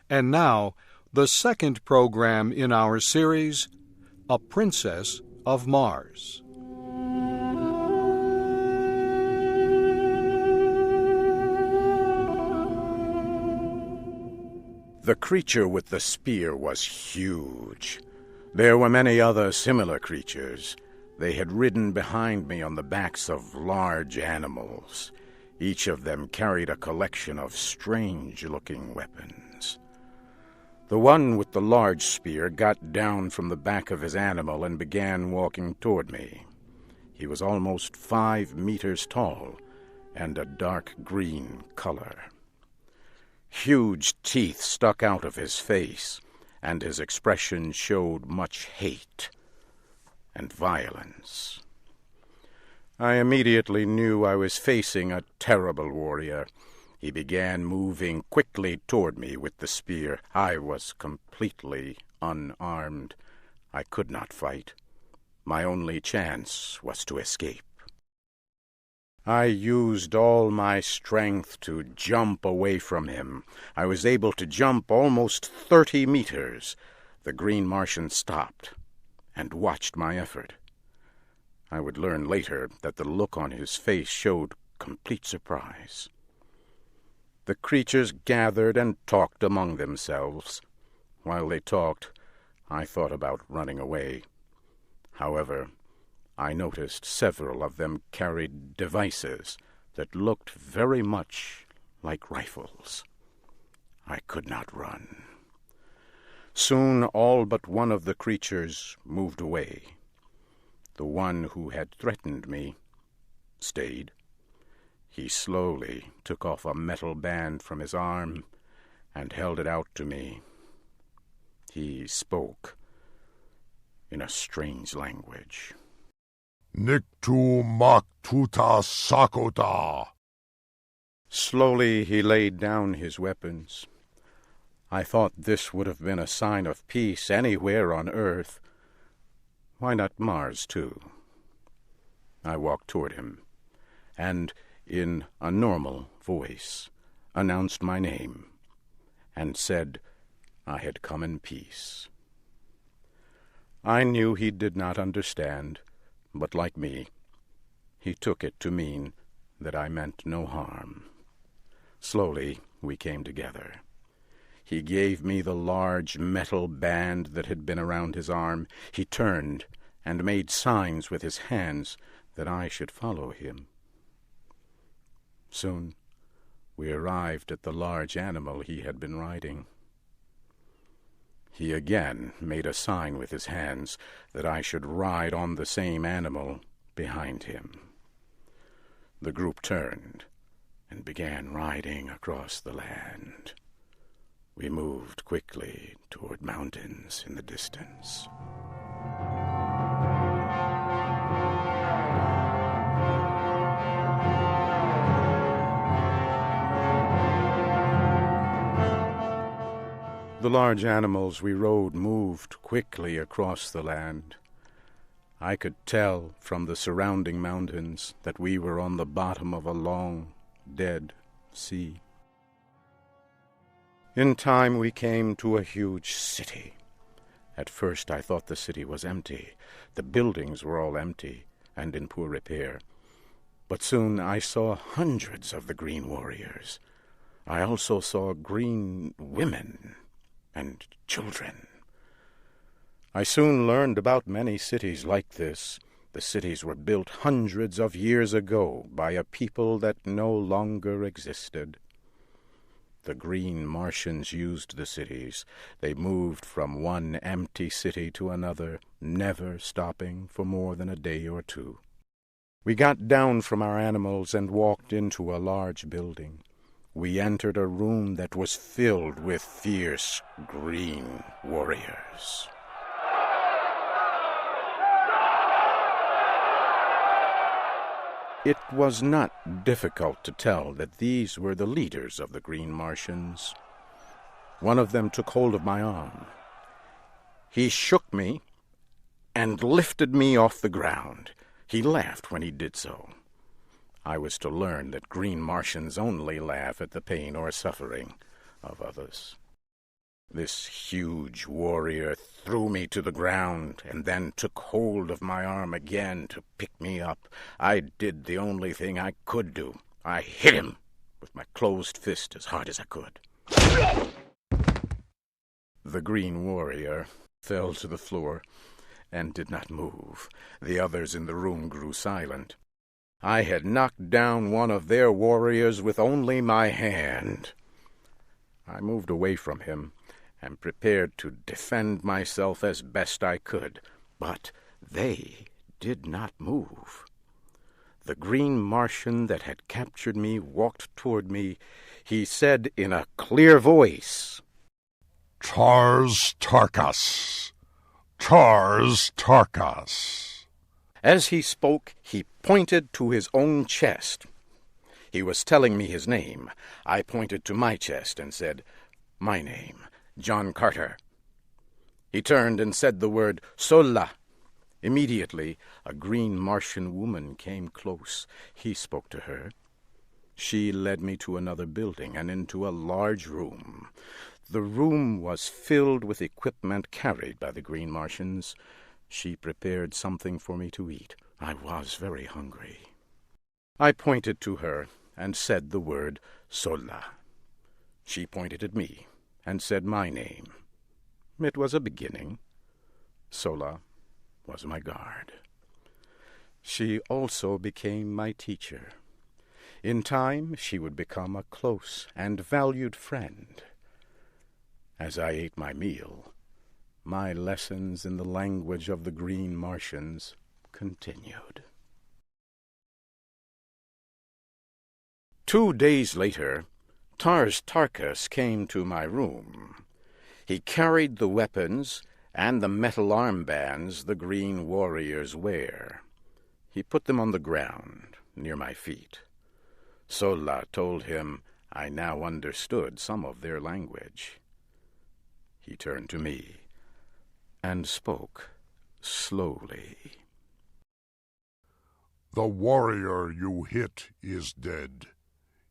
And now, the second program in our series, A Princess of Mars. The creature with the spear was huge. There were many other similar creatures. They had ridden behind me on the backs of large animals. Each of them carried a collection of strange-looking weapons. The one with the large spear got down from the back of his animal and began walking toward me. He was almost 5 meters tall and a dark green color. Huge teeth stuck out of his face, and his expression showed much hate and violence. I immediately knew I was facing a terrible warrior. He began moving quickly toward me with the spear. I was completely unarmed. I could not fight. My only chance was to escape. I used all my strength to jump away from him. I was able to jump almost 30 meters. The Green Martian stopped and watched my effort. I would learn later that the look on his face showed complete surprise. The creatures gathered and talked among themselves. While they talked, I thought about running away. However, I noticed several of them carried devices that looked very much like rifles. I could not run. Soon all but one of the creatures moved away. The one who had threatened me stayed. He slowly took off a metal band from his arm and held it out to me. He spoke in a strange language. Niktu maktuta sakota. Slowly he laid down his weapons. I thought this would have been a sign of peace anywhere on Earth. Why not Mars, too? I walked toward him, and in a normal voice announced my name, and said I had come in peace. I knew he did not understand, but like me, he took it to mean that I meant no harm. Slowly we came together. He gave me the large metal band that had been around his arm. He turned and made signs with his hands that I should follow him. Soon we arrived at the large animal he had been riding. He again made a sign with his hands that I should ride on the same animal behind him. The group turned and began riding across the land. We moved quickly toward mountains in the distance. The large animals we rode moved quickly across the land. I could tell from the surrounding mountains that we were on the bottom of a long, dead sea. In time we came to a huge city. At first I thought the city was empty. The buildings were all empty and in poor repair. But soon I saw hundreds of the green warriors. I also saw green women and children. I soon learned about many cities like this. The cities were built hundreds of years ago by a people that no longer existed. The Green Martians used the cities. They moved from one empty city to another, never stopping for more than a day or two. We got down from our animals and walked into a large building. We entered a room that was filled with fierce green warriors. It was not difficult to tell that these were the leaders of the Green Martians. One of them took hold of my arm. He shook me and lifted me off the ground. He laughed when he did so. I was to learn that Green Martians only laugh at the pain or suffering of others. This huge warrior threw me to the ground and then took hold of my arm again to pick me up. I did the only thing I could do. I hit him with my closed fist as hard as I could. The green warrior fell to the floor and did not move. The others in the room grew silent. I had knocked down one of their warriors with only my hand. I moved away from him and prepared to defend myself as best I could, but they did not move. The green Martian that had captured me walked toward me. He said in a clear voice, Tars Tarkas. Tars Tarkas. As he spoke, he pointed to his own chest. He was telling me his name. I pointed to my chest and said, My name, John Carter. He turned and said the word, Sola. Immediately, a green Martian woman came close. He spoke to her. She led me to another building and into a large room. The room was filled with equipment carried by the green Martians. She prepared something for me to eat. I was very hungry. I pointed to her and said the word Sola. She pointed at me and said my name. It was a beginning. Sola was my guard. She also became my teacher. In time, she would become a close and valued friend. As I ate my meal, my lessons in the language of the green Martians continued. 2 days later, Tars Tarkas came to my room. He carried the weapons and the metal armbands the green warriors wear. He put them on the ground near my feet. Sola told him I now understood some of their language. He turned to me and spoke slowly. The warrior you hit is dead.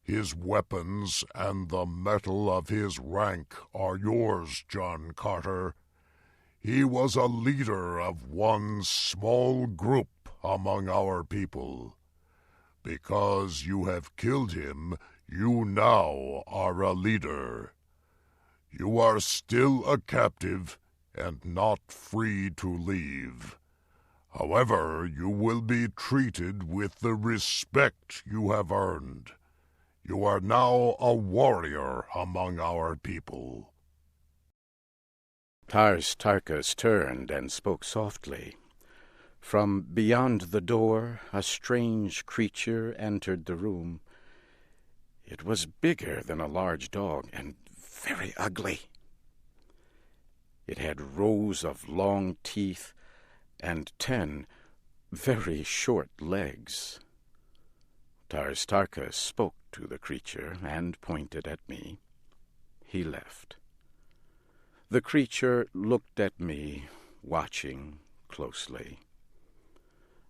His weapons and the metal of his rank are yours, John Carter. He was a leader of one small group among our people. Because you have killed him, you now are a leader. You are still a captive and not free to leave. However, you will be treated with the respect you have earned. You are now a warrior among our people. Tars Tarkas turned and spoke softly. From beyond the door, a strange creature entered the room. It was bigger than a large dog and very ugly. It had rows of long teeth and 10 very short legs. Tars Tarkas spoke to the creature and pointed at me. He left. The creature looked at me, watching closely.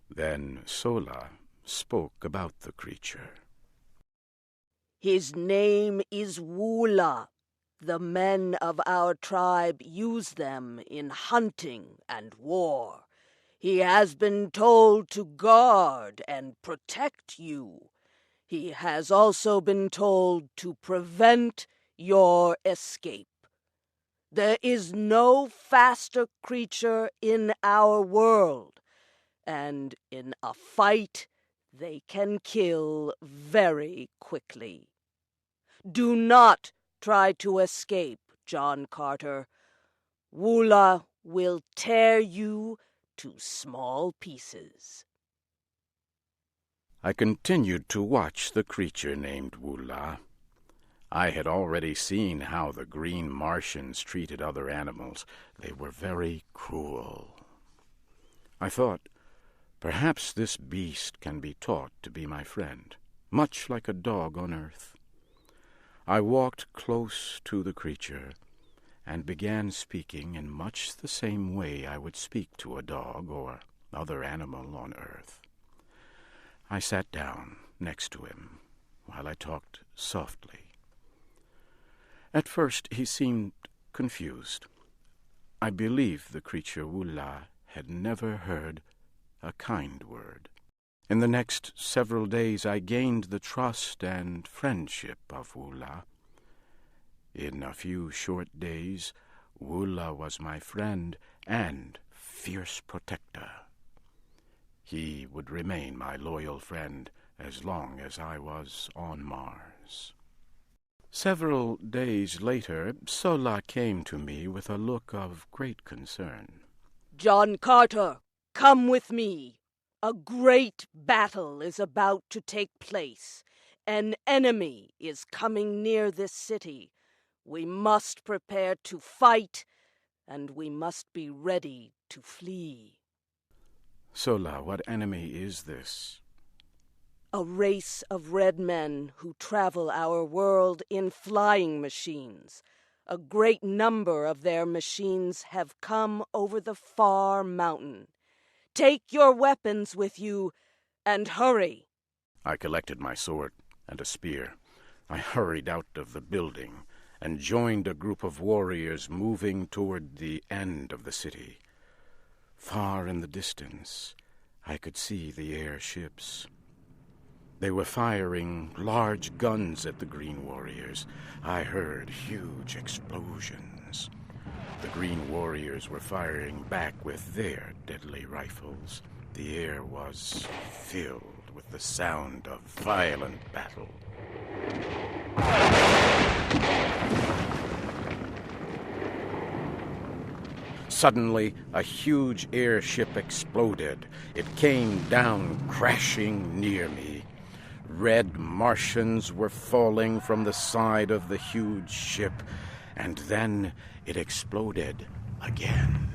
Then Sola spoke about the creature. His name is Woola. The men of our tribe use them in hunting and war. He has been told to guard and protect you. He has also been told to prevent your escape. There is no faster creature in our world, and in a fight, they can kill very quickly. Do not try to escape, John Carter. Woola will tear you to small pieces. I continued to watch the creature named Woola. I had already seen how the green Martians treated other animals. They were very cruel. I thought, perhaps this beast can be taught to be my friend, much like a dog on earth. I walked close to the creature and began speaking in much the same way I would speak to a dog or other animal on earth. I sat down next to him while I talked softly. At first he seemed confused. I believe the creature Wula had never heard a kind word. In the next several days I gained the trust and friendship of Wula. In a few short days, Wula was my friend and fierce protector. He would remain my loyal friend as long as I was on Mars. Several days later, Sola came to me with a look of great concern. John Carter, come with me. A great battle is about to take place. An enemy is coming near this city. We must prepare to fight, and we must be ready to flee. Sola, what enemy is this? A race of red men who travel our world in flying machines. A great number of their machines have come over the far mountain. Take your weapons with you, and hurry. I collected my sword and a spear. I hurried out of the building and joined a group of warriors moving toward the end of the city. Far in the distance, I could see the airships. They were firing large guns at the Green Warriors. I heard huge explosions. The Green Warriors were firing back with their deadly rifles. The air was filled with the sound of violent battle. Suddenly, a huge airship exploded. It came down crashing near me. Red Martians were falling from the side of the huge ship, and then it exploded again.